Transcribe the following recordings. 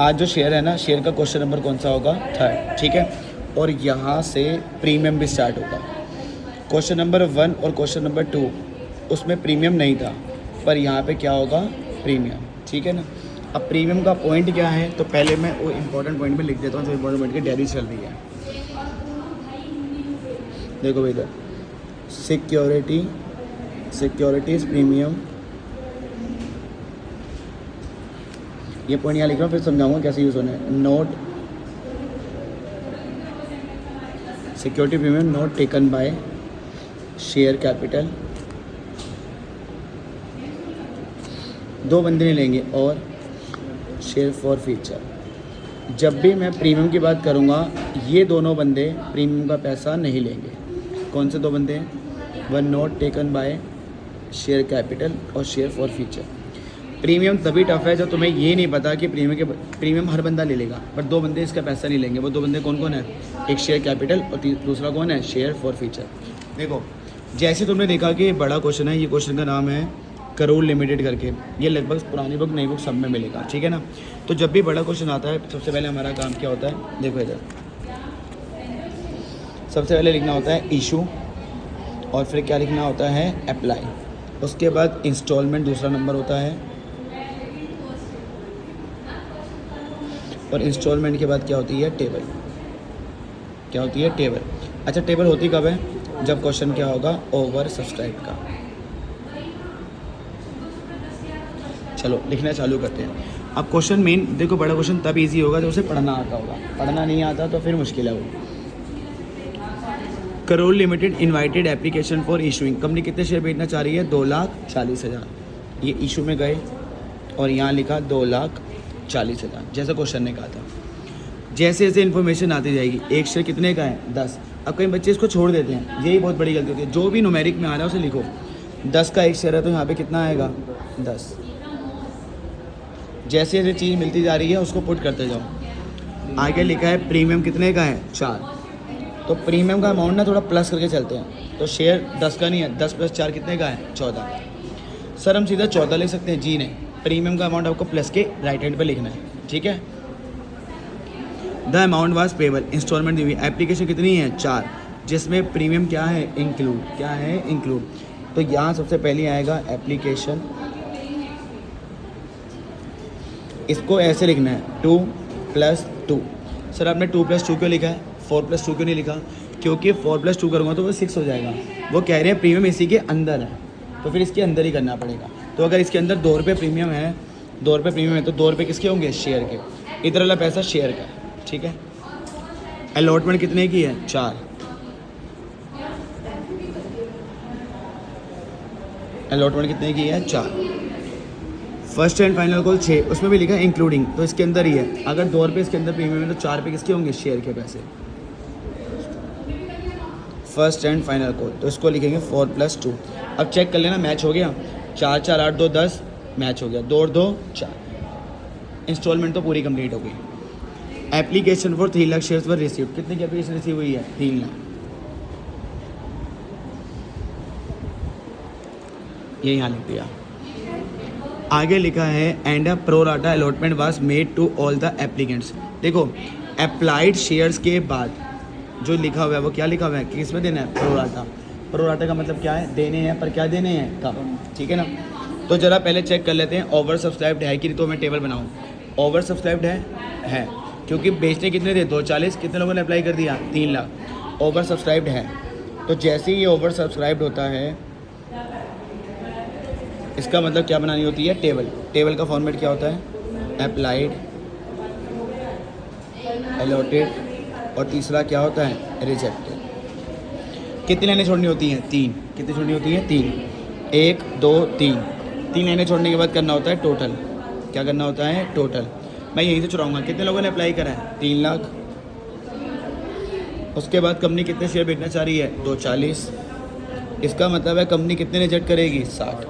आज जो शेयर है ना, शेयर का क्वेश्चन नंबर कौन सा होगा? 3rd, ठीक है। और यहाँ से प्रीमियम भी स्टार्ट होगा। क्वेश्चन नंबर 1 और क्वेश्चन नंबर 2 उसमें प्रीमियम नहीं था, पर यहाँ पे क्या होगा? प्रीमियम, ठीक है ना। अब प्रीमियम का पॉइंट क्या है, तो पहले मैं वो इंपॉर्टेंट पॉइंट में लिख देता हूँ जो इंपॉर्टेंट पॉइंट की डायरी चल रही है। देखो भाई, इधर सिक्योरिटीज प्रीमियम, ये पॉइंट यहाँ लिख रहा हूँ, फिर समझाऊंगा कैसे यूज़ होना है। Note security premium not taken by share capital, 2 बंदे नहीं लेंगे, और शेयर फॉर फ्यूचर। जब भी मैं प्रीमियम की बात करूँगा, ये दोनों बंदे प्रीमियम का पैसा नहीं लेंगे। कौन से 2 बंदे हैं? 1 not taken by share capital और शेयर फॉर फ्यूचर। प्रीमियम तभी टफ है जब तुम्हें ये नहीं पता कि प्रीमियम हर बंदा ले लेगा, पर 2 बंदे इसका पैसा नहीं लेंगे। वो 2 बंदे कौन कौन है? एक शेयर कैपिटल और दूसरा कौन है? Share for future. देखो, जैसे तुमने देखा कि बड़ा क्वेश्चन है, ये क्वेश्चन का नाम है करोल लिमिटेड करके, ये लगभग पुरानी बुक नई बुक सब में मिलेगा, ठीक है ना। तो जब भी बड़ा क्वेश्चन आता है, सबसे पहले हमारा काम क्या होता है? देखो इधर, सबसे पहले लिखना होता है इशू, और फिर क्या लिखना होता है? अप्लाई। उसके बाद इंस्टॉलमेंट दूसरा नंबर होता है, और इंस्टॉलमेंट के बाद क्या होती है? टेबल। क्या होती है? टेबल। अच्छा, टेबल होती कब है? जब क्वेश्चन क्या होगा? ओवर सब्सक्राइब का। चलो लिखना चालू करते हैं। अब क्वेश्चन मेन देखो, बड़ा क्वेश्चन तब इजी होगा जब उसे पढ़ना आता होगा, पढ़ना नहीं आता तो फिर मुश्किल है वो। Karol limited invited application for issuing, company कितने शेयर बेचना चाह रही है? 2,40,000। ये इशू में गए और यहाँ लिखा 2,40,000, जैसा क्वेश्चन ने कहा था। जैसे जैसे इन्फॉर्मेशन आती जाएगी, एक शेयर कितने का है? 10। अब कई बच्चे इसको छोड़ देते हैं, यही बहुत बड़ी गलती होती है। जो भी न्यूमेरिक में आ रहा है उसे लिखो। 10 का एक शेयर है तो यहाँ पे कितना आएगा? 10। जैसे जैसे चीज़ मिलती जा रही है उसको पुट करते जाओ। आगे लिखा है प्रीमियम कितने का है? 4। तो प्रीमियम का अमाउंट ना थोड़ा प्लस करके चलते हैं। तो शेयर 10 का नहीं है, 10 + 4 कितने का है? 14। सर हम सीधा 14 लिख सकते हैं? जी नहीं, प्रीमियम का अमाउंट आपको प्लस के राइट हैंड पे लिखना है, ठीक है। The amount was payable, installment दी हुई। एप्लीकेशन कितनी है? 4, जिसमें प्रीमियम क्या है? इंक्लूड। क्या है? इंक्लूड। तो यहाँ सबसे पहले आएगा एप्लीकेशन, इसको ऐसे लिखना है 2 + 2। सर आपने 2 + 2 क्यों लिखा है? 4 + 2 क्यों नहीं लिखा? क्योंकि 4 + 2 करूँगा तो वो 6 हो जाएगा। वो कह रहे हैं प्रीमियम इसी के अंदर है, तो फिर इसके अंदर ही करना पड़ेगा। तो अगर इसके अंदर 2 रुपये प्रीमियम है, 2 रुपये प्रीमियम है, तो 2 रुपये किसके होंगे? शेयर के। इधर वाला पैसा शेयर का, ठीक है। अलॉटमेंट कितने की है? 4। अलॉटमेंट कितने की है? 4। फर्स्ट एंड फाइनल कॉल 6, उसमें भी लिखा है इंक्लूडिंग, तो इसके अंदर ही है। अगर 2 रुपये इसके अंदर प्रीमियम है तो 4 रुपये किसके होंगे? शेयर के पैसे। फर्स्ट एंड फाइनल कॉल, तो इसको लिखेंगे 4 + 2। अब चेक कर लेना, मैच हो गया। 4 4 8 2 10, मैच हो गया। 2 और 2 4। इंस्टॉलमेंट तो पूरी कंप्लीट हो गई। Application for 3 lakh shares were receive, कितने की एप्लीकेशन रिसीव हुई है? 3 लाख। ये यहाँ लिख दिया। आगे लिखा है and a pro rata allotment was made to all the applicants. देखो, अप्लाइड शेयर्स के बाद जो लिखा हुआ है वो क्या लिखा हुआ है? किस में देना है? प्रोराटा। प्रोराटा का मतलब क्या है? देने हैं, पर क्या देने हैं? कब, ठीक है ना। तो ज़रा पहले चेक कर लेते हैं ओवर सब्सक्राइब्ड है कि नहीं। तो मैं टेबल बनाऊँ। ओवर सब्सक्राइब्ड है, क्योंकि बेचने कितने थे? 240। कितने लोगों ने अप्लाई कर दिया? 3 लाख। ओवर सब्सक्राइब्ड है, तो जैसे ही ये ओवर सब्सक्राइब्ड होता है, इसका मतलब क्या बनानी होती है? टेबल। टेबल का फॉर्मेट क्या होता है? अप्लाइड, अलॉटेड, और तीसरा क्या होता है? रिजेक्टेड। कितनी लाइनें छोड़नी होती हैं? 3। कितनी छोड़नी होती हैं? 3। 1 2 3। 3 लाइनें छोड़ने के बाद करना होता है टोटल। क्या करना होता है? टोटल। मैं यहीं से चुराऊँगा। कितने लोगों ने अप्लाई करा है? 3 लाख। उसके बाद कंपनी कितने शेयर बेचना चाह रही है? 240। इसका मतलब है कंपनी कितने रिजेक्ट करेगी? 60।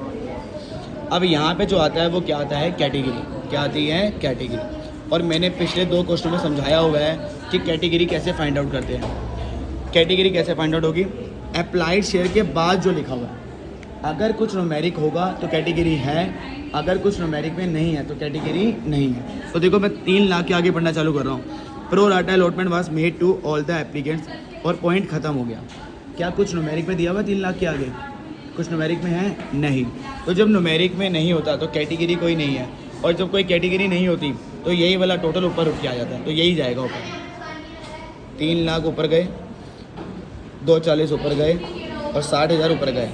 अब यहाँ पे जो आता है वो क्या आता है? कैटेगरी। क्या आती है? कैटेगरी। और मैंने पिछले 2 क्वेश्चनों में समझाया हुआ है कि कैटेगरी कैसे फाइंड आउट करते हैं। कैटेगरी कैसे फाइंड आउट होगी? अप्लाइड शेयर के बाद जो लिखा हुआ है, अगर कुछ न्यूमेरिक होगा तो कैटेगरी है, अगर कुछ न्यूमेरिक में नहीं है तो कैटेगरी नहीं है। तो देखो मैं 3 लाख के आगे पढ़ना चालू कर रहा हूँ। Pro rata allotment was made to all the applicants और पॉइंट खत्म हो गया। क्या कुछ न्यूमेरिक में दिया हुआ 3 लाख के आगे? कुछ न्यूमेरिक में है नहीं। तो जब न्यूमेरिक में नहीं होता तो कैटेगरी कोई नहीं है, और जब कोई कैटेगरी नहीं होती तो यही वाला टोटल ऊपर उठ के आ जाता है, तो यही जाएगा ऊपर। 3 लाख ऊपर गए, 240 ऊपर गए और 60,000 ऊपर गए।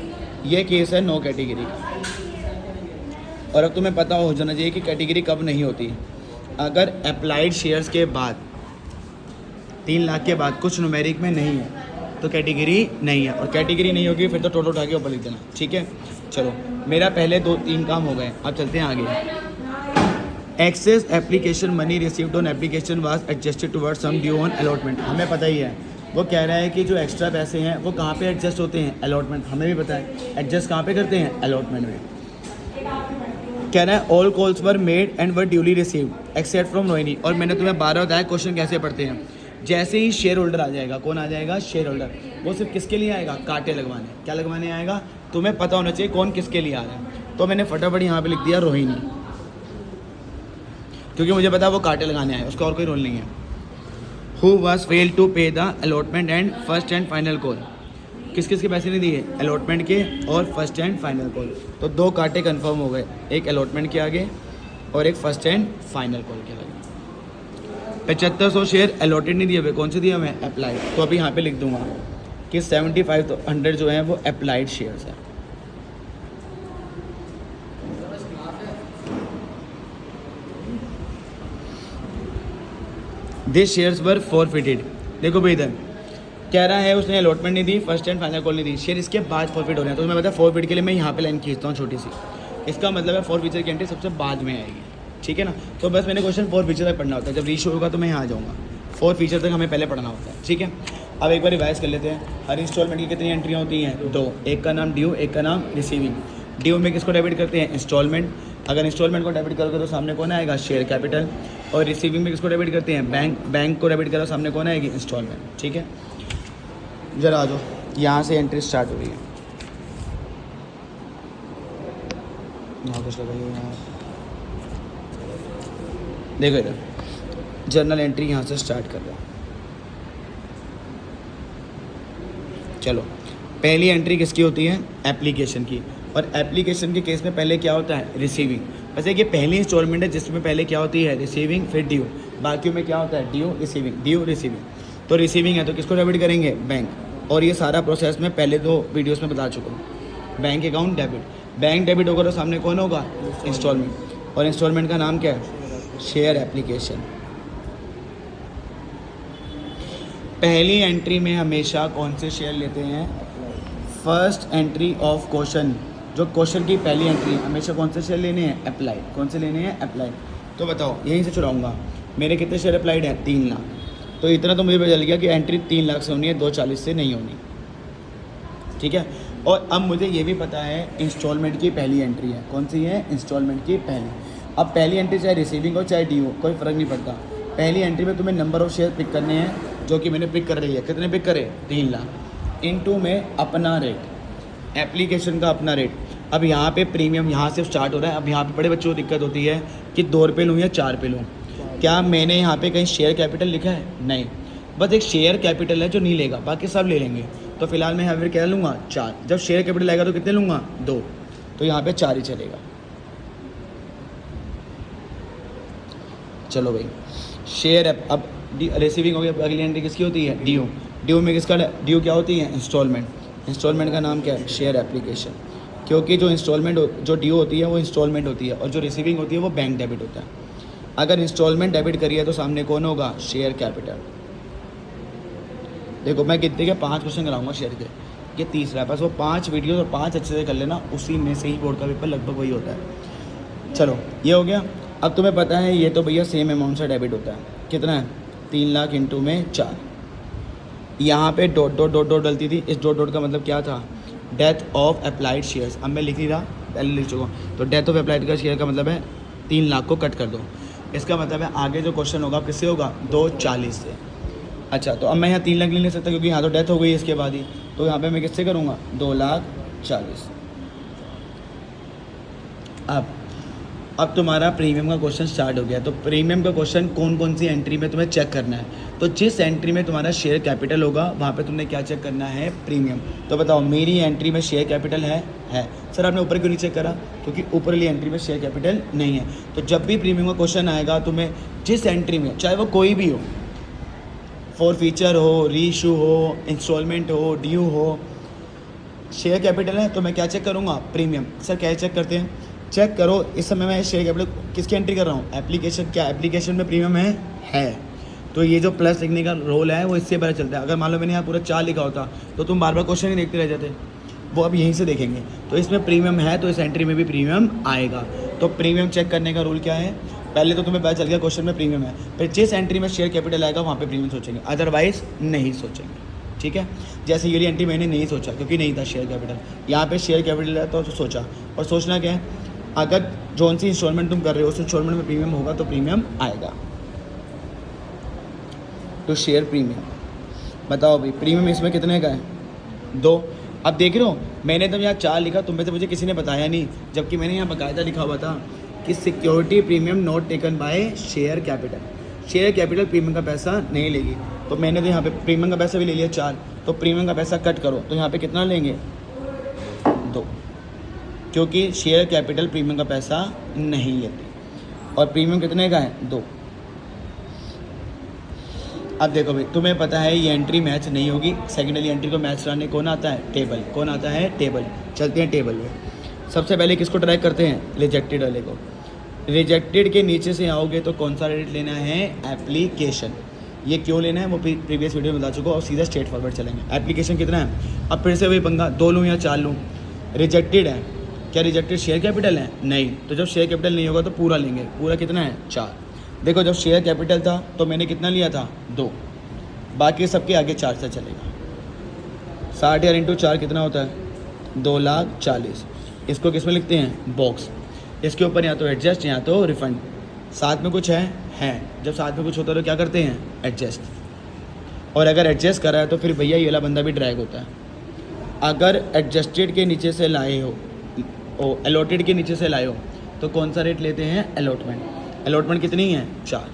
ये केस है नो कैटेगरी का। और अब तुम्हें पता हो जाना चाहिए कि कैटेगरी कब नहीं होती। अगर अप्लाइड शेयर्स के बाद 3 लाख के बाद कुछ न्यूमेरिक में नहीं है तो कैटेगरी नहीं है, और कैटेगरी नहीं होगी फिर तो टोटल उठा के ऊपर लिख देना। ठीक है, चलो मेरा पहले 2-3 काम हो गए, अब चलते हैं आगे। Excess application money received on application was adjusted towards sum due on allotment. हमें पता ही है, वो कह रहा है कि जो एक्स्ट्रा पैसे हैं वो कहाँ पे एडजस्ट होते हैं? अलॉटमेंट। हमें भी पता है एडजस्ट कहाँ पे करते हैं? अलॉटमेंट में। कह रहा है all calls were made and were duly received except from नॉइनी। और मैंने तुम्हें 12 बताया क्वेश्चन कैसे पढ़ते हैं। जैसे ही शेयर होल्डर आ जाएगा, कौन आ जाएगा? Share holder. वो सिर्फ किसके लिए आएगा? कांटे लगवाने। क्या लगवाने आएगा? तुम्हें पता होना चाहिए कौन किसके लिए आ रहा है। तो मैंने फटाफट यहाँ पे लिख दिया रोहिणी, क्योंकि मुझे पता है वो कांटे लगाने आए, उसका और कोई रोल नहीं है। हु वाज फेल टू पे the allotment and first and final call. किस किस के पैसे नहीं दिए? अलॉटमेंट के और फर्स्ट एंड फाइनल कॉल। तो 2 कांटे कंफर्म हो गए, एक अलॉटमेंट के आगे और एक फर्स्ट एंड फाइनल कॉल के आगे। 7500 शेयर अलॉटेड नहीं दिए हुए, कौन से दिए हुए? अप्लाइड। तो अभी यहाँ पे लिख दूंगा कि 7500 जो है वो अप्लाइड शेयर्स है। This shares were forfeited. देखो भाई इधर कह रहा है उसने अलॉटमेंट नहीं दी, फर्स्ट एंड फाइनल कॉल नहीं दी, शेयर इसके बाद फॉरफिट हो रहे हैं। तो मैं बता फॉरफिट के लिए मैं यहाँ पे लाइन खींचता हूँ छोटी सी। इसका मतलब है फॉरफीचर की एंट्री सबसे बाद में आएगी। ठीक है ना, तो बस मैंने क्वेश्चन फॉरफीचर तक पढ़ना होता है। जब रीशो होगा तो मैं यहाँ आ जाऊँगा। फॉरफीचर तक हमें पहले पढ़ना होता है। ठीक है, अब एक बार रिवाइज कर लेते हैं। हर इंस्टॉलमेंट की कितनी एंट्रियाँ होती हैं? 2। एक का नाम ड्यू, एक का नाम रिसीविंग। ड्यू में किसको डेबिट करते हैं? इंस्टॉलमेंट। अगर इंस्टॉलमेंट को डेबिट करोगे तो सामने कौन आएगा? Share capital. और रिसीविंग में किसको डेबिट करते हैं? बैंक। बैंक को डेबिट करो, सामने कौन आएगी? इंस्टॉलमेंट। ठीक है, जरा आ जाओ, यहाँ से एंट्री स्टार्ट हो रही है। यहाँ कुछ लगाइए, यहाँ देखो इधर जर्नल एंट्री यहाँ से स्टार्ट कर रहा है। चलो, पहली एंट्री किसकी होती है? एप्लीकेशन की। और एप्लीकेशन के केस में पहले क्या होता है? रिसीविंग। वैसे ये पहली इंस्टॉलमेंट है जिसमें पहले क्या होती है? रिसीविंग, फिर ड्यू। बाकी में क्या होता है? Due, receiving, due, receiving. तो रिसीविंग है तो किसको डेबिट करेंगे? बैंक। और ये सारा प्रोसेस मैं पहले 2 वीडियोस में बता चुका हूँ। Bank account debit, bank debit होगा तो सामने कौन होगा? इंस्टॉलमेंट। और इंस्टॉलमेंट का नाम क्या है? Share application. पहली एंट्री में हमेशा कौन से शेयर लेते हैं? फर्स्ट एंट्री ऑफ क्वेश्चन, जो क्वेश्चन की पहली एंट्री, हमेशा कौन से शेयर लेने हैं? अप्लाइड। कौन से लेने हैं? अप्लाइड। तो बताओ, यहीं से चुराऊंगा। मेरे कितने शेयर अप्लाइड हैं? 3 लाख। तो इतना तो मुझे पता चल गया कि एंट्री 3 लाख से होनी है, 240 से नहीं होनी। ठीक है, और अब मुझे ये भी पता है इंस्टॉलमेंट की पहली एंट्री है। कौन सी है? इंस्टॉलमेंट की पहली। अब पहली एंट्री चाहे रिसीविंग हो चाहे ड्यू हो, कोई फ़र्क नहीं पड़ता। पहली एंट्री में तुम्हें नंबर ऑफ शेयर पिक करने हैं, जो कि मैंने पिक कर रही है। कितने पिक करे? 3 लाख। इनटू में अपना रेट, एप्लीकेशन का अपना रेट। अब यहाँ पे प्रीमियम यहाँ से स्टार्ट हो रहा है। अब यहाँ पे बड़े बच्चों को दिक्कत होती है कि 2 रुपये लूँ या 4 रुपये लूँ। क्या मैंने यहाँ पे कहीं शेयर कैपिटल लिखा है? नहीं, बस एक शेयर कैपिटल है जो नहीं लेगा, बाकी सब ले लेंगे। तो फिलहाल मैं यहाँ पे क्या लूँगा? 4। जब शेयर कैपिटल आएगा तो कितने लूँगा? 2। तो यहाँ पे 4 ही चलेगा। चलो भाई, शेयर अब रिसीविंग हो गया। अगली एंट्री किसकी होती है? ड्यू। ड्यू में किसका? ड्यू क्या होती है? इंस्टॉलमेंट। इंस्टॉलमेंट का नाम क्या है? Share application. क्योंकि जो इंस्टॉलमेंट जो ड्यू होती है वो इंस्टॉलमेंट होती है, और जो रिसीविंग होती है वो बैंक डेबिट होता है। अगर इंस्टॉलमेंट डेबिट करिए तो सामने कौन होगा? Share capital. देखो मैं कितने के 5 क्वेश्चन कराऊंगा शेयर के, ये 30 है बस। वो 5 वीडियो और 5 अच्छे से कर लेना, उसी में से ही बोर्ड का पेपर लगभग वही होता है। चलो ये हो गया। अब तुम्हें पता है ये तो भैया सेम अमाउंट से डेबिट होता है। कितना है? 3 लाख इंटू में 4। यहाँ पे डॉट डॉट डॉट डॉट डलती थी। इस डॉट डॉट का मतलब क्या था? Death of applied shares. अब मैं लिख नहीं रहा, पहले लिख चुका हूँ। तो डेथ ऑफ अप्लाइड का शेयर का मतलब है 3 लाख को कट कर दो। इसका मतलब है आगे जो क्वेश्चन होगा किससे होगा? 240 से। अच्छा, तो अब मैं यहाँ 3 लाख नहीं ले सकता क्योंकि यहाँ तो डेथ हो गई है इसके बाद ही। तो यहाँ पे मैं किससे करूँगा? 2,40,000। अब अब तुम्हारा प्रीमियम का क्वेश्चन स्टार्ट हो गया। तो प्रीमियम का क्वेश्चन कौन कौन सी एंट्री में तुम्हें चेक करना है, तो जिस एंट्री में तुम्हारा शेयर कैपिटल होगा वहाँ पे तुमने क्या चेक करना है, प्रीमियम। तो बताओ मेरी एंट्री में शेयर कैपिटल है सर आपने ऊपर क्यों नहीं चेक करा, क्योंकि ऊपर वाली एंट्री में शेयर कैपिटल नहीं है। तो जब भी प्रीमियम का क्वेश्चन आएगा तुम्हें जिस एंट्री में, चाहे वो कोई भी हो, फॉर फीचर हो, रीइशू हो, इंस्टॉलमेंट हो, ड्यू हो, शेयर कैपिटल है तो मैं क्या चेक करूँगा, प्रीमियम। सर क्या चेक करते हैं, चेक करो इस समय मैं शेयर कैपिटल किसकी एंट्री कर रहा हूँ, एप्लीकेशन। क्या एप्लीकेशन में प्रीमियम है। तो ये जो प्लस लिखने का रोल है वो इससे पता चलता है। अगर मान लो मैंने यहाँ पूरा 4 लिखा होता तो तुम बार बार क्वेश्चन ही देखते रह जाते, वो अब यहीं से देखेंगे। तो इसमें प्रीमियम है तो इस एंट्री में भी प्रीमियम आएगा। तो प्रीमियम चेक करने का रूल क्या है, पहले तो तुम्हें पता चल गया क्वेश्चन में प्रीमियम है, फिर जिस एंट्री में शेयर कैपिटल आएगा वहाँ पे प्रीमियम सोचेंगे, अदरवाइज नहीं सोचेंगे। ठीक है, जैसे ये एंट्री मैंने नहीं सोचा क्योंकि नहीं था शेयर कैपिटल, यहाँ पे शेयर कैपिटल है तो सोचा। और सोचना क्या है, अगर जोन सी इंस्टॉलमेंट तुम कर रहे हो उस इंस्टॉलमेंट में प्रीमियम होगा तो प्रीमियम आएगा। तो शेयर प्रीमियम बताओ भाई, प्रीमियम इसमें कितने का है, 2। अब देख रहे हो मैंने तो यहाँ 4 लिखा, तुम में से मुझे किसी ने बताया नहीं, जबकि मैंने यहाँ बाकायदा लिखा हुआ था कि security premium not taken by share capital, share capital premium का पैसा नहीं लेगी। तो मैंने तो यहाँ पे प्रीमियम का पैसा भी ले लिया 4, तो प्रीमियम का पैसा कट करो तो यहाँ पे कितना लेंगे, 2, क्योंकि शेयर कैपिटल प्रीमियम का पैसा नहीं लेती। और प्रीमियम कितने का है, 2। अब देखो भाई तुम्हें पता है ये एंट्री मैच नहीं होगी, सेकेंडरी एंट्री को मैच कराने कौन आता है, टेबल। कौन आता है, टेबल। चलते हैं टेबल में। सबसे पहले किसको ट्रैक करते हैं, रिजेक्टेड वाले को। रिजेक्टेड के नीचे से आओगे तो कौन सा रेट लेना है, एप्लीकेशन। ये क्यों लेना है वो प्रीवियस वीडियो में बता चुका हूँ, और सीधा स्ट्रेट फॉरवर्ड चलेंगे। एप्लीकेशन कितना है, अब फिर से वही पंगा, 2 लूँ या 4 लूँ। रिजेक्टेड है, क्या रिजेक्टेड शेयर कैपिटल है, नहीं। तो जब शेयर कैपिटल नहीं होगा तो पूरा लेंगे, पूरा कितना है, 4। देखो जब शेयर कैपिटल था तो मैंने कितना लिया था, 2, बाकी सबके आगे 4 से चलेगा। 60,000 इंटू 4 कितना होता है, 2,40,000। इसको किस में लिखते हैं, बॉक्स। इसके ऊपर या तो एडजस्ट या तो रिफंड, साथ में कुछ है। जब साथ में कुछ होता है तो क्या करते हैं, एडजस्ट। और अगर एडजस्ट करा है तो फिर भैया ये वाला बंदा भी ड्रैग होता है। अगर एडजस्टेड के नीचे से लाए हो, अलॉटेड के नीचे से लाए हो तो कौन सा रेट लेते हैं, अलॉटमेंट। अलॉटमेंट कितनी है, 4।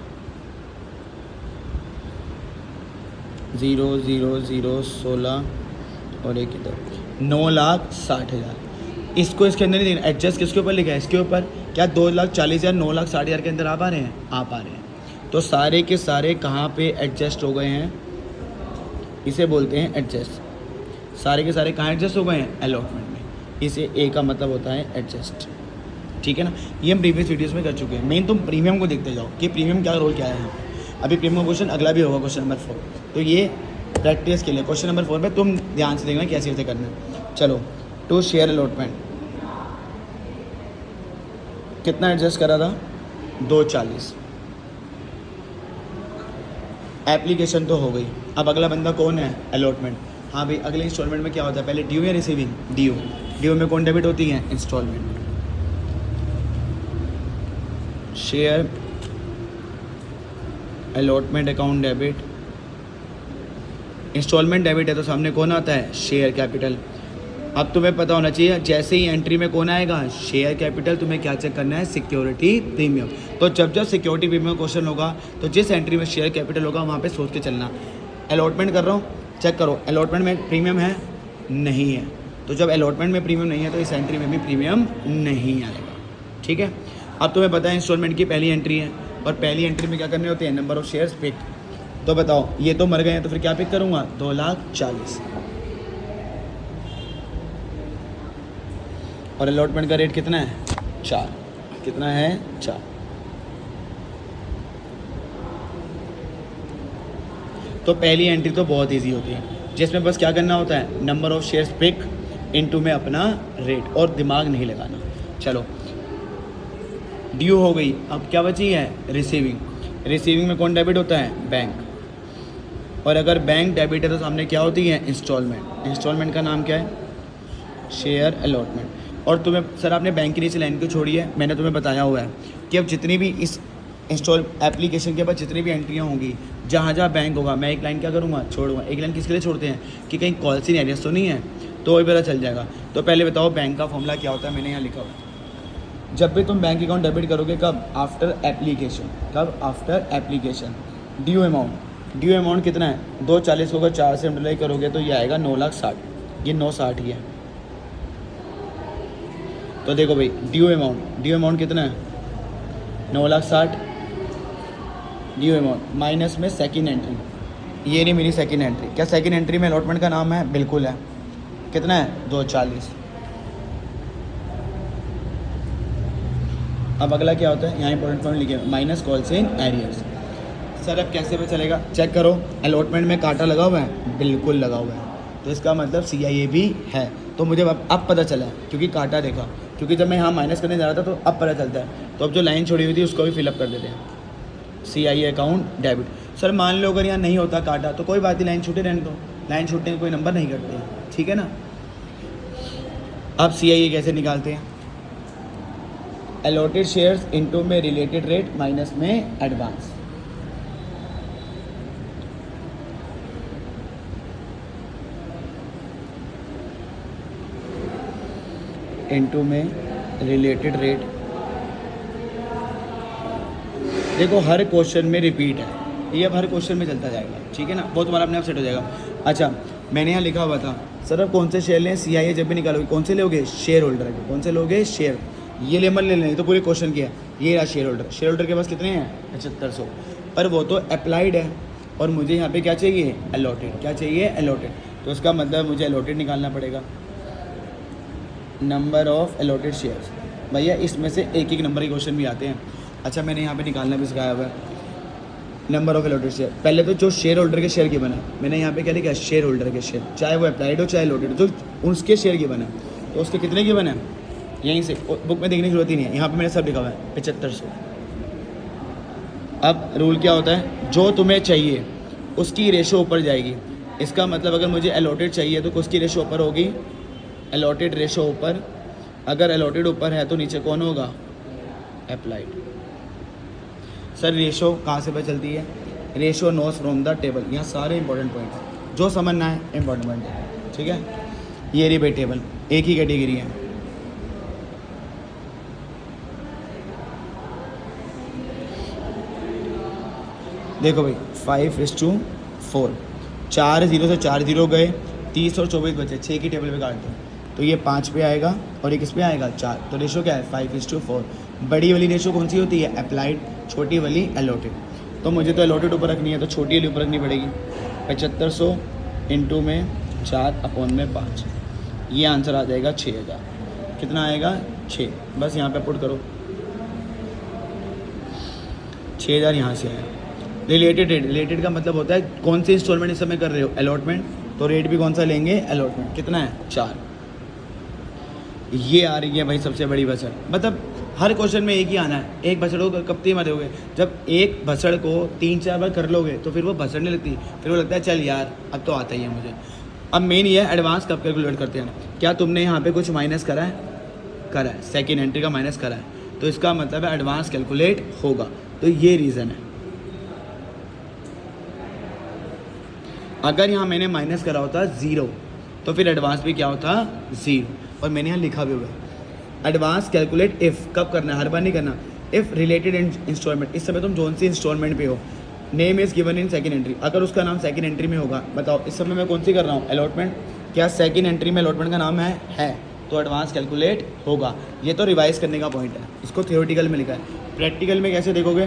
0 0 0 16 और एक इधर 9,60,000। इसको इसके अंदर नहीं देना, एडजस्ट किसके ऊपर लिखा है, इसके ऊपर। क्या 2,40,000 9,60,000 के अंदर आ पा रहे हैं, आ पा रहे हैं। तो सारे के सारे कहाँ पे एडजस्ट हो गए हैं, इसे बोलते हैं एडजस्ट। सारे के सारे कहाँ एडजस्ट हो गए हैं, अलॉटमेंट में। इसे ए का मतलब होता है एडजस्ट। ठीक है ना, ये हम प्रीवियस वीडियोस में कर चुके हैं। मेन तुम प्रीमियम को देखते जाओ कि प्रीमियम क्या रोल क्या है। अभी प्रीमियम का क्वेश्चन अगला भी होगा, क्वेश्चन नंबर 4। तो ये प्रैक्टिस के लिए क्वेश्चन नंबर 4 में तुम ध्यान से देखना कैसे कैसे करना है। चलो, टू शेयर अलॉटमेंट कितना एडजस्ट करा था, 2,40। एप्लीकेशन तो हो गई। अब अगला बंदा कौन है, अलॉटमेंट। हाँ भाई, अगले इंस्टॉलमेंट में क्या होता है, पहले ड्यू या रिसीविंग, ड्यू में कौन डेबिट होती है, instalment. Share allotment account debit, instalment debit है तो सामने कौन आता है, शेयर कैपिटल। अब तुम्हें पता होना चाहिए जैसे ही एंट्री में कौन आएगा, शेयर कैपिटल। तुम्हें क्या चेक करना है, सिक्योरिटी प्रीमियम। तो जब जब सिक्योरिटी प्रीमियम क्वेश्चन होगा तो जिस एंट्री में शेयर कैपिटल होगा वहाँ पे सोच के चलना। अलॉटमेंट कर रहा हूँ, चेक करो अलॉटमेंट में प्रीमियम है, नहीं है। तो जब अलॉटमेंट में प्रीमियम नहीं है तो इस एंट्री में भी प्रीमियम नहीं आएगा। ठीक है, अब तुम्हें पता है इंस्टॉलमेंट की पहली एंट्री है, और पहली एंट्री में क्या करने होते हैं, नंबर ऑफ शेयर्स पिक। तो बताओ ये तो मर गए हैं तो फिर क्या पिक करूँगा, 2,40,000। और अलॉटमेंट का रेट कितना है, 4। कितना है, 4। तो पहली एंट्री तो बहुत इजी होती है, जिसमें बस क्या करना होता है, number of shares pick into में अपना रेट, और दिमाग नहीं लगाना। चलो, ड्यू हो गई। अब क्या बची है, रिसीविंग। रिसीविंग में कौन डेबिट होता है, बैंक। और अगर बैंक डेबिट है तो सामने क्या होती है, इंस्टॉलमेंट। इंस्टॉलमेंट का नाम क्या है, शेयर अलॉटमेंट। और तुम्हें सर आपने बैंक के नीचे लाइन क्यों छोड़ी है, मैंने तुम्हें बताया हुआ है कि अब जितनी भी इस इंस्टॉल एप्लीकेशन के बाद जितनी भी एंट्रियाँ होंगी, जहाँ जहाँ बैंक होगा, मैं एक लाइन क्या करूँगा, छोड़ूंगा। एक लाइन किसके लिए छोड़ते हैं कि कहीं कॉल सी एरियाज तो नहीं है, तो वही पता चल जाएगा। तो पहले बताओ बैंक का फॉर्मूला क्या होता है, मैंने यहाँ लिखा हुआ है। जब भी तुम बैंक अकाउंट डेबिट करोगे, कब? After application. कब? After application. ड्यू अमाउंट कितना है? 240 होगा, 4 से मल्टीप्लाई करोगे तो ये आएगा 9,60,000। ये 960 ही है। तो देखो भाई, ड्यू अमाउंट कितना है? 9,60,000 ड्यू अमाउंट माइनस में सेकंड एंट्री। ये नहीं मेरी सेकंड एंट्री। क्या सेकंड एंट्री में अलॉटमेंट का नाम है? बिल्कुल है। कितना है? 240। अब अगला क्या होता है? यहाँ इंपॉर्टेंट पॉइंट लिखे, minus calls in arrears. Sir अब कैसे पता चलेगा? चेक करो, अलॉटमेंट में कांटा लगा हुआ है? बिल्कुल लगा हुआ है, तो इसका मतलब CIA भी है। तो मुझे अब पता चला है क्योंकि कांटा देखा, क्योंकि जब मैं यहाँ माइनस करने जा रहा था तो अब पता चलता है। तो अब जो लाइन छोड़ी हुई थी उसको भी फिलअप कर देते हैं, CIA अकाउंट डेबिट। सर मान लो अगर यहाँ नहीं होता कांटा तो कोई बात नहीं, लाइन छूटे रहने दो, लाइन छूटने का कोई नंबर नहीं करते हैं, ठीक है ना। अब CIA कैसे निकालते हैं? अलॉटेड शेयर्स इनटू में रिलेटेड रेट माइनस में एडवांस। इनटू में रिलेटेड रेट। देखो हर क्वेश्चन में रिपीट है, ये अब हर क्वेश्चन में चलता जाएगा, ठीक है ना। वो तुम्हारा अपने आप सेट हो जाएगा। अच्छा, मैंने यहाँ लिखा हुआ था सर अब कौन से शेयर लें? CIA जब भी निकालोगे कौन से लोगे? शेयर होल्डर के। कौन से लोगे? शेयर। ये लेमर ले लें, तो पूरे क्वेश्चन किया। ये रहा शेयर होल्डर। शेयर होल्डर के पास कितने हैं? 7500। पर वो तो अप्लाइड है और मुझे यहाँ पे क्या चाहिए? अलॉटेड। क्या चाहिए? अलॉटेड। तो इसका मतलब मुझे अलॉटेड निकालना पड़ेगा। Number of allotted shares. भैया इसमें से एक एक नंबर के क्वेश्चन भी आते हैं। अच्छा, मैंने यहाँ पे निकालना भी सिखाया हुआ है। नंबर ऑफ अलॉटेड शेयर, पहले तो जो शेयर होल्डर के शेयर की बना, मैंने यहाँ पे क्या लिखा? शेयर होल्डर के शेयर, चाहे वो अप्लाइड हो चाहे अलॉटेड, जो उसके शेयर की बना, तो उसके कितने की बना? यहीं से बुक में देखने की जरूरत ही नहीं है, यहाँ पे मैंने सब लिखा हुआ है 7500। अब रूल क्या होता है? जो तुम्हें चाहिए उसकी रेशो ऊपर जाएगी। इसका मतलब अगर मुझे अलॉटेड चाहिए तो उसकी रेशो ऊपर होगी, अलॉटेड रेशो ऊपर। अगर अलॉटेड ऊपर है तो नीचे कौन होगा? अप्लाइड। सर रेशो कहाँ से पता चलती है? Ratio knows from the table. यहाँ सारे इंपॉर्टेंट पॉइंट हैं, जो समझना है इंपॉर्टेंट पॉइंट है, ठीक है। ये रही भाई टेबल, एक ही कैटेगरी है। देखो भाई 5:4, 4 0 से 4 0 गए, 30 और 24 बचे, 6 की टेबल पे काट दो तो ये 5 पे आएगा और ये किस पे आएगा? 4। तो रेशो क्या है? 5:4। बड़ी वाली रेशो कौन सी होती है? अप्लाइड। छोटी वाली अलॉटेड। तो मुझे तो अलॉटेड ऊपर रखनी है तो छोटी वाली ऊपर रखनी पड़ेगी। 7500 इंटू में 4 अपॉन में 5, ये आंसर आ जाएगा 6000। कितना आएगा? 6। बस यहाँ पे पुट करो, 6000 यहाँ से आया। रिलेटेड रेट, रिलेटेड का मतलब होता है कौन सी इंस्टॉलमेंट इस समय कर रहे हो? अलॉटमेंट। तो रेट भी कौन सा लेंगे? अलॉटमेंट। कितना है? 4। ये आ रही है भाई सबसे बड़ी बछड़। मतलब हर क्वेश्चन में एक ही आना है, एक बछड़ को कब तक मत दोगे? जब एक बछड़ को 3-4 बार कर लोगे तो फिर वो बछड़ नहीं लगती, फिर वो लगता है चल यार अब तो आता ही है मुझे। अब मेन ये है एडवांस कब कैलकुलेट करते हैं। क्या तुमने यहाँ पे कुछ माइनस करा है? करा है, सेकेंड एंट्री का माइनस करा है, तो इसका मतलब है एडवांस कैलकुलेट होगा। तो ये रीज़न है। अगर यहाँ मैंने माइनस करा होता 0 तो फिर एडवांस भी क्या होता? 0। और मैंने यहाँ लिखा भी हुआ है एडवांस कैलकुलेट इफ़। कब करना है? हर बार नहीं करना। इफ़ रिलेटेड इंस्टॉलमेंट, इस समय तुम कौन सी इंस्टॉलमेंट पे हो? Name is given in second entry. अगर उसका नाम सेकंड एंट्री में होगा, बताओ इस समय मैं कौन सी कर रहा हूँ? अलॉटमेंट। क्या सेकंड एंट्री में अलॉटमेंट का नाम है तो एडवांस कैलकुलेट होगा। ये तो रिवाइज करने का पॉइंट है, इसको थियोरेटिकल में लिखा है। प्रैक्टिकल में कैसे देखोगे?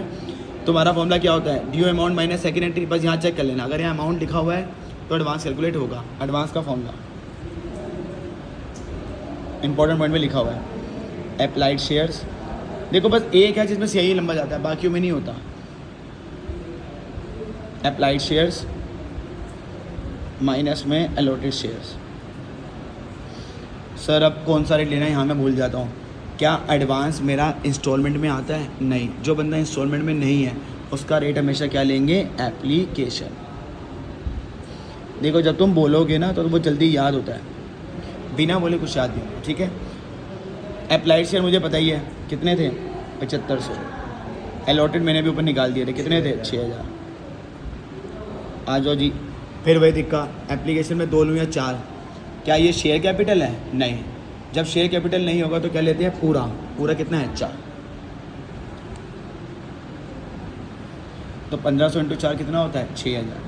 तुम्हारा फॉर्मूला क्या होता है? Due amount minus second entry. बस यहाँ चेक कर लेना, अगर यहाँ अमाउंट लिखा हुआ है तो एडवांस कैलकुलेट होगा। एडवांस का फॉर्मूला इंपॉर्टेंट पॉइंट में लिखा हुआ है। अप्लाइड शेयर्स, देखो बस एक है जिसमें सही लंबा जाता है, बाकियों में नहीं होता। अप्लाइड शेयर्स माइनस में अलॉटेड शेयर्स। सर अब कौन सा रेट लेना है यहाँ मैं भूल जाता हूँ। क्या एडवांस मेरा इंस्टॉलमेंट में आता है? नहीं। जो बंदा इंस्टॉलमेंट में नहीं है उसका रेट हमेशा क्या लेंगे? एप्लीकेशन। देखो जब तुम बोलोगे ना तो वो जल्दी याद होता है, बिना बोले कुछ याद नहीं, ठीक है। अप्लाइड शेयर मुझे पता ही है कितने थे? 7500। अलॉटेड मैंने भी ऊपर निकाल दिए थे, कितने थे? 6000। आ जाओ जी, फिर वही दिक्का, एप्लीकेशन में 2 लूँ या 4? क्या ये शेयर कैपिटल है? नहीं। जब शेयर कैपिटल नहीं होगा तो क्या लेते हैं, पूरा। पूरा कितना है, 4। तो 1500 इंटू 4 कितना होता है, 6000।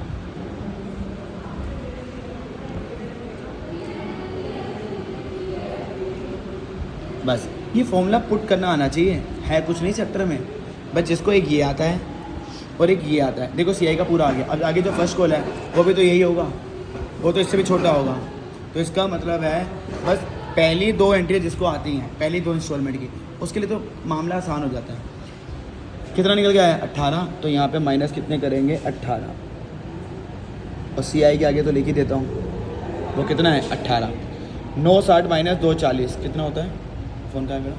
बस ये फॉर्मूला पुट करना आना चाहिए, है कुछ नहीं चैप्टर में, बस जिसको एक ये आता है और एक ये आता है। देखो CI का पूरा आ गया। अब आगे जो फर्स्ट कॉल है वो भी तो यही होगा, वो तो इससे भी छोटा होगा। तो इसका मतलब है बस पहली 2 एंट्री जिसको आती हैं, पहली 2 इंस्टॉलमेंट की, उसके लिए तो मामला आसान हो जाता है। कितना निकल गया है, 18। तो यहाँ पे माइनस कितने करेंगे, 18। और CI के आगे तो लिख ही देता हूँ, वो कितना है, 18। 960 माइनस 240 कितना होता है। फ़ोन का है मेरा,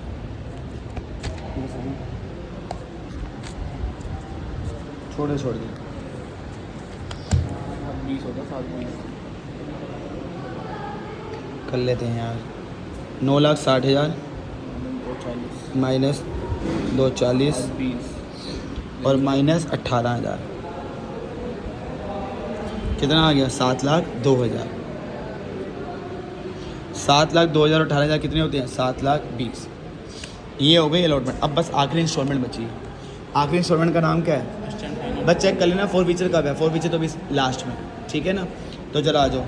छोड़ दे 20 होता 7 कर लेते हैं यार। 9,60,000 माइनस 240 और माइनस 18,000 कितना आ गया, 7,02,000। 7,02,000 और 18,000 कितने होते हैं, 7,20,000। ये हो गई अलॉटमेंट। अब बस आखिरी इंस्टॉलमेंट बची है। आखिरी इंस्टॉलमेंट का नाम क्या है, बस चेक कर लेना 4 फीचर कब है। 4 फीचर तो अभी लास्ट में, ठीक है ना। तो जरा आ जाओ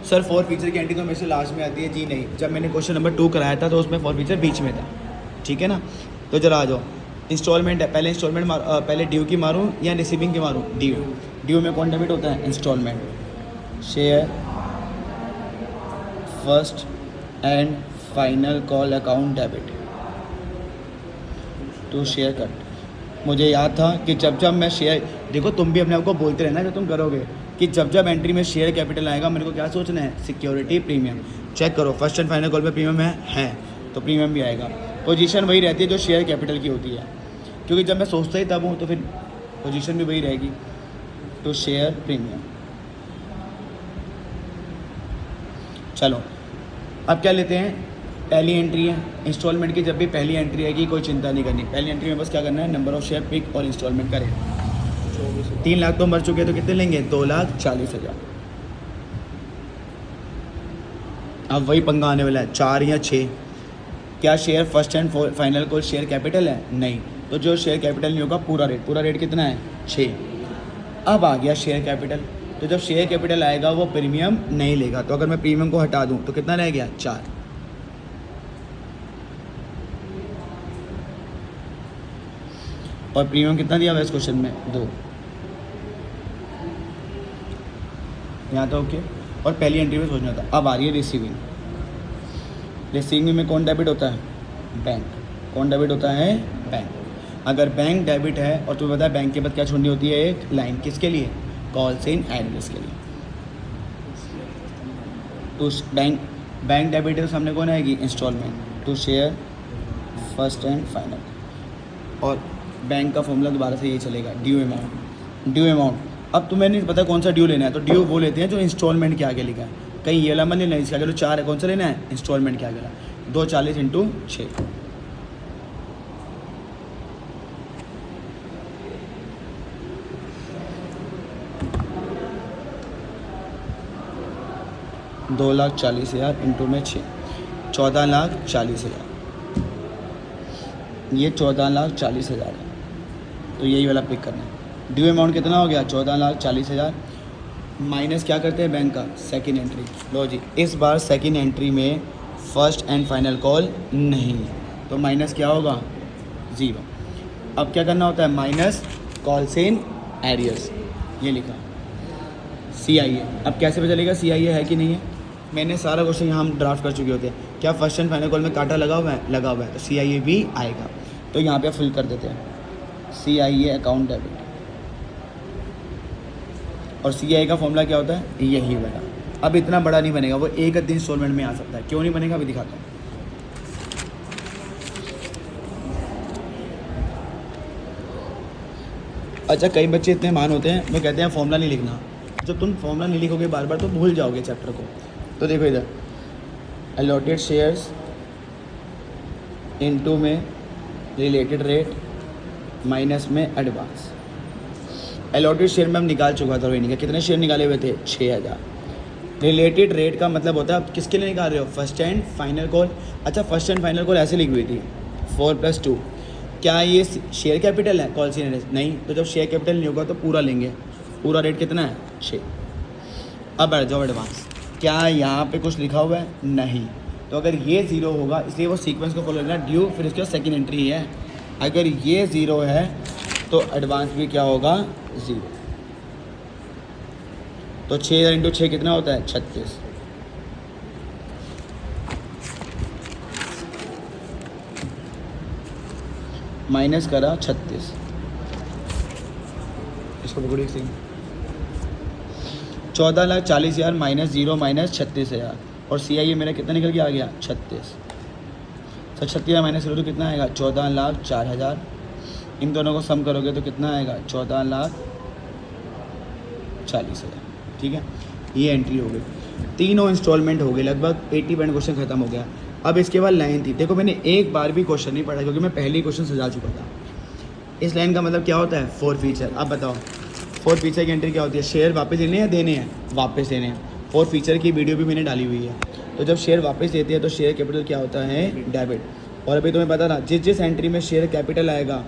सर, 4 फीचर की एंट्री तो मेरे से लास्ट में आती है जी। नहीं, जब मैंने क्वेश्चन नंबर 2 कराया था तो उसमें 4 फीचर बीच में था, ठीक है ना। तो जरा आ जाओ, इंस्टॉलमेंट है, पहले इंस्टॉलमेंट पहले ड्यू की मारूँ या रिसीविंग की मारूँ। ड्यू में कौन डेबिट होता है, instalment. Share first and final call account debit to share cut. मुझे याद था कि जब जब मैं शेयर, देखो तुम भी अपने आप को बोलते रहना जो तुम करोगे कि जब जब एंट्री में शेयर कैपिटल आएगा मेरे को क्या सोचना है, सिक्योरिटी प्रीमियम। चेक करो फर्स्ट एंड फाइनल कॉल पे प्रीमियम है तो प्रीमियम भी आएगा। पोजीशन वही रहती है जो शेयर कैपिटल की होती है, क्योंकि जब मैं सोचता ही तब हूँ तो फिर पोजीशन भी वही रहेगी। तो शेयर प्रीमियम। चलो अब क्या लेते हैं, पहली एंट्री है इंस्टॉलमेंट की। जब भी पहली एंट्री आएगी कोई चिंता नहीं करनी, पहली एंट्री में बस क्या करना है, नंबर ऑफ शेयर पिक और इंस्टॉलमेंट का रेट। 3 लाख तो मर चुके हैं तो कितने लेंगे, 2,40,000। अब वही पंगा आने वाला है, 4 या 6। क्या शेयर फर्स्ट एंड फाइनल को शेयर कैपिटल है, नहीं। तो जो शेयर कैपिटल नहीं होगा पूरा रेट कितना है, 6। अब आ गया शेयर कैपिटल। तो जब शेयर कैपिटल आएगा वो प्रीमियम नहीं लेगा। तो अगर मैं प्रीमियम को हटा दूं तो कितना रह गया, 4। और प्रीमियम कितना दिया हुआ है इस क्वेश्चन में, 2। यहाँ तो ओके। और पहली एंट्री में सोचना था। अब आ रही है रिसीविंग। रिसीविंग में कौन डेबिट होता है, बैंक। कौन डेबिट होता है, बैंक। अगर बैंक डेबिट है और तुम्हें पता है बैंक के बाद क्या छोड़नी होती है, एक लाइन, किसके लिए, कॉल्स इन एड्रेस के लिए। तो बैंक डेबिट है तो सामने कौन आएगी, instalment to share first and final. और बैंक का फॉर्मूला दोबारा से ये चलेगा, ड्यू अमाउंट। अब तुम्हें नहीं पता कौन सा ड्यू लेना है तो ड्यू वो लेते हैं जो इंस्टॉलमेंट के आगे लिखा है। कहीं ये वाला मत लेना, इसके आगे जो 4 है कौन सा लेना है, इंस्टॉलमेंट के आगे ला। 240 इंटू 6 2,40,000 इंटू में 6 14,40,000। ये 14,40,000 है तो यही वाला पिक करना है। ड्यू अमाउंट कितना हो गया, 14,40,000 माइनस क्या करते हैं बैंक का, सेकंड एंट्री। लो जी, इस बार सेकंड एंट्री में फर्स्ट एंड फाइनल कॉल नहीं है तो माइनस क्या होगा, 0। अब क्या करना होता है, माइनस कॉल्स इन एरियर्स, ये लिखा CIA। अब कैसे पता चलेगा CIA है कि नहीं है, मैंने सारा क्वेश्चन यहाँ हम ड्राफ्ट कर चुके होते हैं। क्या फर्स्ट एंड फाइनल कॉल में कांटा लगा हुआ है, लगा हुआ है, तो CIA भी आएगा। तो यहाँ पे फिल कर देते हैं CIA अकाउंट डेबिट। और CIA का फॉर्मूला क्या होता है, यही वाला। अब इतना बड़ा नहीं बनेगा, वो एक आध इंस्टॉलमेंट में आ सकता है। क्यों नहीं बनेगा अभी दिखाता हूँ। अच्छा, कई बच्चे इतने मान होते हैं वो कहते हैं फॉर्मूला नहीं लिखना। जब तुम फॉर्मूला नहीं लिखोगे बार बार तो भूल जाओगे चैप्टर को। तो देखो इधर, अलॉटेड शेयर्स इनटू में रिलेटेड रेट माइनस में एडवांस। अलॉटेड शेयर में हम निकाल चुका था रोहिणी का, कितने शेयर निकाले हुए थे, 6,000। रिलेटेड रेट का मतलब होता है आप किसके लिए निकाल रहे हो, फर्स्ट एंड फाइनल कॉल। अच्छा फर्स्ट एंड फाइनल कॉल ऐसे लिखी हुई थी 4+2, क्या ये शेयर कैपिटल है कॉल सीनियर नहीं, तो जब शेयर कैपिटल नहीं होगा तो पूरा लेंगे, पूरा रेट कितना है 6। अब बैठ जाओ एडवांस, क्या यहाँ पे कुछ लिखा हुआ है नहीं, तो अगर ये 0 होगा इसलिए वो सीक्वेंस को फॉलो करना, ड्यू फिर उसके बाद सेकेंड एंट्री है, अगर ये 0 है तो एडवांस भी क्या होगा 0। तो 6000 × 6 कितना होता है 36, माइनस करा 36, इसको पकड़िए सही, 14,40,000 माइनस 0 माइनस 36,000 और CIE मेरा कितना निकल के आ गया 36। तो 36,000 माइनस करो तो कितना आएगा 14,04,000, इन दोनों को सम करोगे तो कितना आएगा 14,40,000। ठीक है, ये एंट्री हो गई, तीनों इंस्टॉलमेंट हो गए, लगभग 80% क्वेश्चन खत्म हो गया। अब इसके बाद लाइन थी, देखो मैंने एक बार भी क्वेश्चन नहीं पढ़ा क्योंकि मैं पहले ही क्वेश्चन सजा चुका था। इस लाइन का मतलब क्या होता है फोर फीचर। अब बताओ फोर फीचर की एंट्री क्या होती है, शेयर वापस लेने हैं देने हैं, वापस लेने हैं। फोर फीचर की वीडियो भी मैंने डाली हुई है। तो जब शेयर वापस देते हैं तो शेयर कैपिटल क्या होता है डेबिट। और अभी तुम्हें पता था जिस एंट्री में शेयर कैपिटल आएगा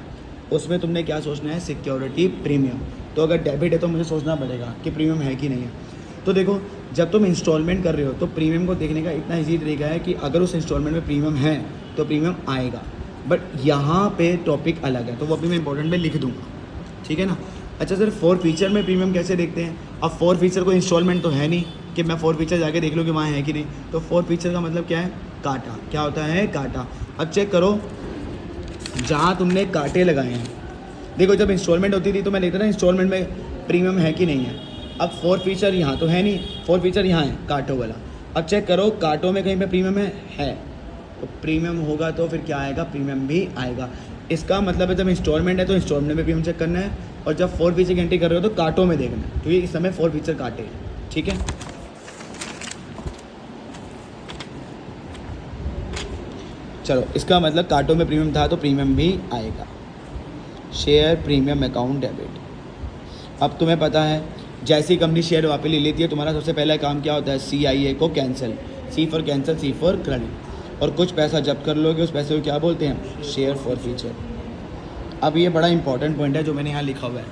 उसमें तुमने क्या सोचना है सिक्योरिटी प्रीमियम। तो अगर डेबिट है तो मुझे सोचना पड़ेगा कि प्रीमियम है कि नहीं है। तो देखो जब तुम इंस्टॉलमेंट कर रहे हो तो प्रीमियम को देखने का इतना ईजी तरीका है कि अगर उस इंस्टॉलमेंट में प्रीमियम है तो प्रीमियम आएगा, बट यहाँ पे टॉपिक अलग है तो वो अभी मैं इंपॉर्टेंट में लिख दूंगा, ठीक है ना। अच्छा सर फोर फीचर में प्रीमियम कैसे देखते हैं। अब फोर फीचर को इंस्टॉलमेंट तो है नहीं कि मैं फोर फीचर जाके देख लूँ कि वहाँ है कि नहीं। तो फोर फीचर का मतलब क्या है काटा, क्या होता है काटा। अब चेक करो जहाँ तुमने कांटे लगाए हैं, देखो जब इंस्टॉलमेंट होती थी तो मैं देखता था इंस्टॉलमेंट में प्रीमियम है कि नहीं है। अब फोर फीचर यहाँ तो है नहीं, फोर फीचर यहाँ है कांटों वाला। अब चेक करो कांटों में कहीं पे प्रीमियम है तो प्रीमियम होगा तो फिर क्या आएगा प्रीमियम भी आएगा। इसका मतलब है जब इंस्टॉलमेंट है तो इंस्टॉलमेंट में प्रीमियम चेक करना है, और जब फोर फीचर की एंट्री कर रहे हो तो कांटों में देखना है, क्योंकि इस समय फोर फीचर काटे हैं, ठीक है। चलो इसका मतलब कांटों में प्रीमियम था तो प्रीमियम भी आएगा। Share premium account debit. अब तुम्हें पता है जैसी कंपनी शेयर वापस ले लेती है तुम्हारा सबसे पहला काम क्या होता है CIA को cancel, C for cancel, C for credit, और कुछ पैसा जब्त कर लोगे उस पैसे को क्या बोलते हैं शेयर फॉर फ्यूचर। अब ये बड़ा इंपॉर्टेंट पॉइंट है जो मैंने यहाँ लिखा हुआ है।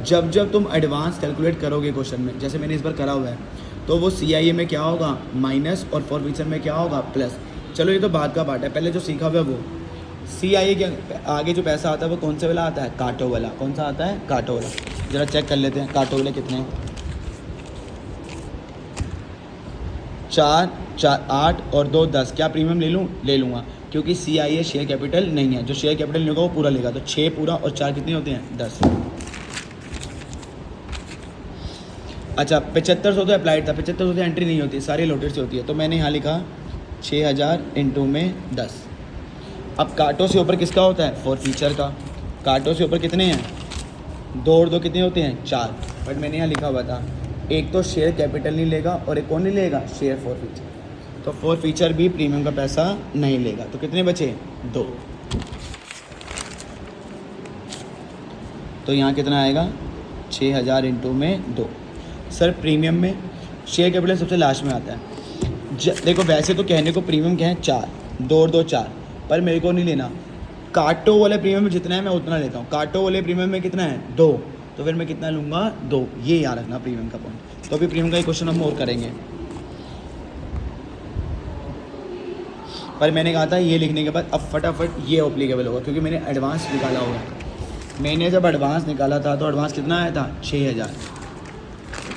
जब जब तुम एडवांस कैलकुलेट करोगे क्वेश्चन में, जैसे मैंने इस बार करा हुआ है, तो वो CIA में क्या होगा माइनस और फॉर फ्यूचर में क्या होगा प्लस। चलो ये तो बात का पार्ट है, पहले जो सीखा हुआ है वो CIA के आगे जो पैसा आता है वो कौन से वाला आता है कांटों वाला। कौन सा आता है कांटों वाला। ज़रा चेक कर लेते हैं कांटों वाले कितने हैं। 4, 8 और 2 10। क्या प्रीमियम ले लूँ, ले लूँगा क्योंकि CIA शेयर कैपिटल नहीं है, जो शेयर कैपिटल नहीं होगा वो पूरा लेगा। तो 6 पूरा और 4 कितने होते हैं 10। अच्छा 7500 तो अप्लाइड था, 7500 से एंट्री नहीं होती, सारी लोटेड से होती है। तो मैंने यहाँ लिखा 6000 इंटू में 10। अब कांटों से ऊपर किसका होता है फोर फीचर का। कांटों से ऊपर कितने हैं 2 और 2 कितने होते हैं 4, बट मैंने यहाँ लिखा हुआ था एक तो शेयर कैपिटल नहीं लेगा और एक कौन नहीं लेगा शेयर फॉर फीचर। तो फोर फीचर भी प्रीमियम का पैसा नहीं लेगा। तो कितने बचे 2। तो यहाँ कितना आएगा 6000 इंटू में 2। सर प्रीमियम में शेयर कैपिटल सबसे लास्ट में आता है। देखो वैसे तो कहने को प्रीमियम क्या है 4, 2 और 2 4, पर मेरे को नहीं लेना। कांटों वाले प्रीमियम में जितना है मैं उतना लेता हूँ। कांटों वाले प्रीमियम में कितना है 2, तो फिर मैं कितना लूँगा 2। ये याद रखना प्रीमियम का पॉइंट। तो अभी प्रीमियम का एक क्वेश्चन हम और करेंगे, पर मैंने कहा था ये लिखने के बाद अब फटाफट ये अप्लीकेबल होगा क्योंकि मैंने एडवांस निकाला हुआ है। मैंने जब एडवांस निकाला था तो एडवांस कितना आया था 6000।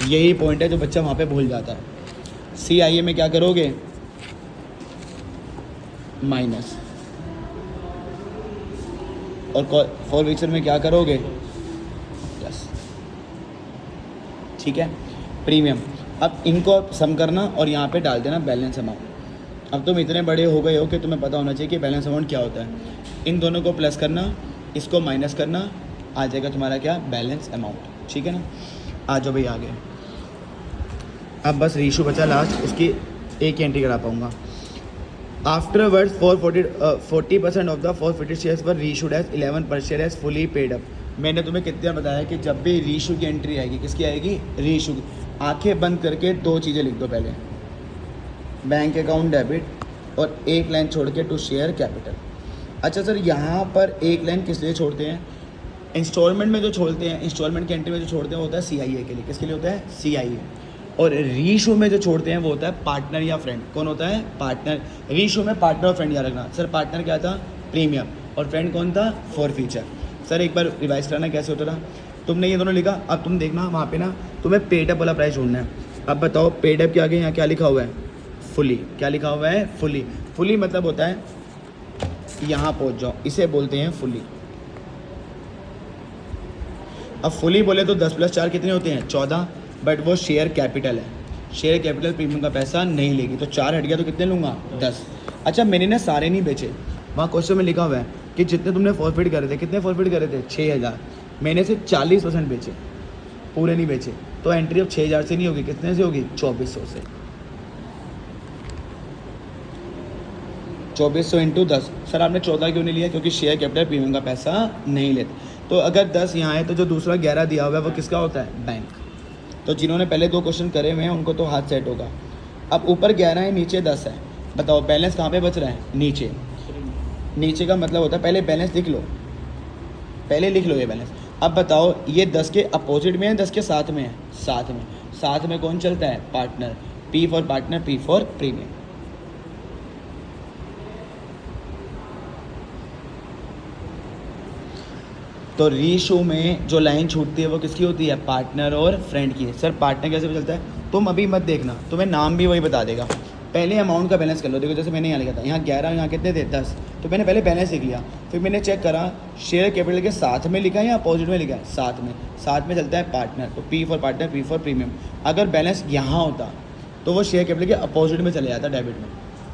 यही पॉइंट है जो बच्चा वहाँ पे भूल जाता है। CIA में क्या करोगे माइनस, और फॉर फीचर में क्या करोगे प्लस, ठीक है। प्रीमियम अब इनको सम करना और यहाँ पे डाल देना बैलेंस अमाउंट। अब तुम इतने बड़े हो गए हो कि तुम्हें पता होना चाहिए कि बैलेंस अमाउंट क्या होता है। इन दोनों को प्लस करना, इसको माइनस करना, आ जाएगा तुम्हारा क्या बैलेंस अमाउंट, ठीक है ना। आ जाओ भाई आगे। अब बस रीशू बचा लास्ट, उसकी एक ही एंट्री करा पाऊँगा। Afterwards, 40% of the forfeited shares were reissued as 11 per share as fully paid up. मैंने तुम्हें कितने बार बताया कि जब भी रीशू की एंट्री आएगी, किसकी आएगी? रीशू की। आंखें बंद करके दो चीज़ें लिख दो पहले, बैंक अकाउंट डेबिट और एक लाइन छोड़ के टू शेयर कैपिटल। अच्छा सर, यहाँ पर एक लाइन किस लिए छोड़ते हैं? इंस्टॉलमेंट में जो छोड़ते हैं, इंस्टॉलमेंट की एंट्री में जो छोड़ते हैं वो होता है CIA के लिए। किसके लिए होता है? CIA। और रीशू में जो छोड़ते हैं वो होता है पार्टनर या फ्रेंड। कौन होता है? पार्टनर। रीशू में पार्टनर और फ्रेंड याद रखना। सर पार्टनर क्या था? प्रीमियम। और फ्रेंड कौन था? For future. सर एक बार रिवाइज कराना कैसे होता था। तुमने ये दोनों लिखा, अब तुम देखना वहाँ पे ना तुम्हें पेड अप वाला प्राइस ढूंढना है। अब बताओ पेड अप के आगे यहाँ क्या लिखा हुआ है? फुली। क्या लिखा हुआ है? फुली। फुली मतलब होता है यहाँ पहुँच जाओ, इसे बोलते हैं फुली। अब फुली बोले तो 10 + 4 कितने होते हैं? 14। बट वो शेयर कैपिटल है, शेयर कैपिटल प्रीमियम का पैसा नहीं लेगी, तो 4 हट गया तो कितने लूँगा? 10। अच्छा मैंने ना सारे नहीं बेचे, वहाँ क्वेश्चन में लिखा हुआ है कि जितने तुमने फॉरफिट करे थे, कितने फॉरफिट करे थे? 6000। मैंने सिर्फ 40% बेचे, पूरे नहीं बेचे, तो एंट्री अब 6000 से नहीं होगी, कितने से होगी? 2400 से। 2400 × 10। सर आपने 14 क्यों नहीं लिया? क्योंकि शेयर कैपिटल प्रीमियम का पैसा नहीं लेते। तो अगर 10 यहाँ है तो जो दूसरा 11 दिया हुआ है वो किसका होता है? बैंक। तो जिन्होंने पहले 2 क्वेश्चन करे हुए हैं उनको तो हाथ सेट होगा। अब ऊपर 11 है, नीचे 10 है, बताओ बैलेंस कहाँ पे बच रहा है? नीचे। नीचे का मतलब होता है, पहले बैलेंस लिख लो, पहले लिख लो ये बैलेंस। अब बताओ ये 10 के अपोजिट में है, 10 के साथ में है? साथ में। साथ में कौन चलता है? Partner. P for partner, P for premium. तो रीशो में जो लाइन छूटती है वो किसकी होती है? पार्टनर और फ्रेंड की है। सर पार्टनर कैसे पता चलता है? तुम अभी मत देखना, तुम्हें नाम भी वही बता देगा। पहले अमाउंट का बैलेंस कर लो। देखो जैसे मैंने यहाँ लिखा था, यहाँ 11, यहाँ कितने थे? 10। तो मैंने पहले बैलेंस लिख लिया, फिर मैंने चेक करा शेयर कैपिटल के साथ में लिखा है या अपोजिट में लिखा है? साथ में। साथ में चलता है पार्टनर, तो P for partner, P for premium. अगर बैलेंस यहाँ होता तो वो शेयर कैपिटल के अपोजिट में चले जाता, डेबिट में।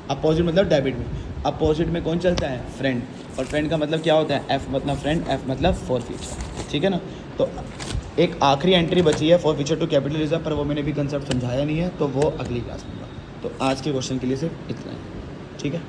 अपोजिट मतलब डेबिट में। अपोजिट में कौन चलता है? फ्रेंड। और फ्रेंड का मतलब क्या होता है? F मतलब फ्रेंड, F मतलब फॉर फ्यूचर। ठीक है ना। तो एक आखिरी एंट्री बची है for future to capital reserve, पर वो मैंने भी कंसेप्ट समझाया नहीं है, तो वो अगली क्लास में होगा। तो आज के क्वेश्चन के लिए सिर्फ इतना ही। ठीक है।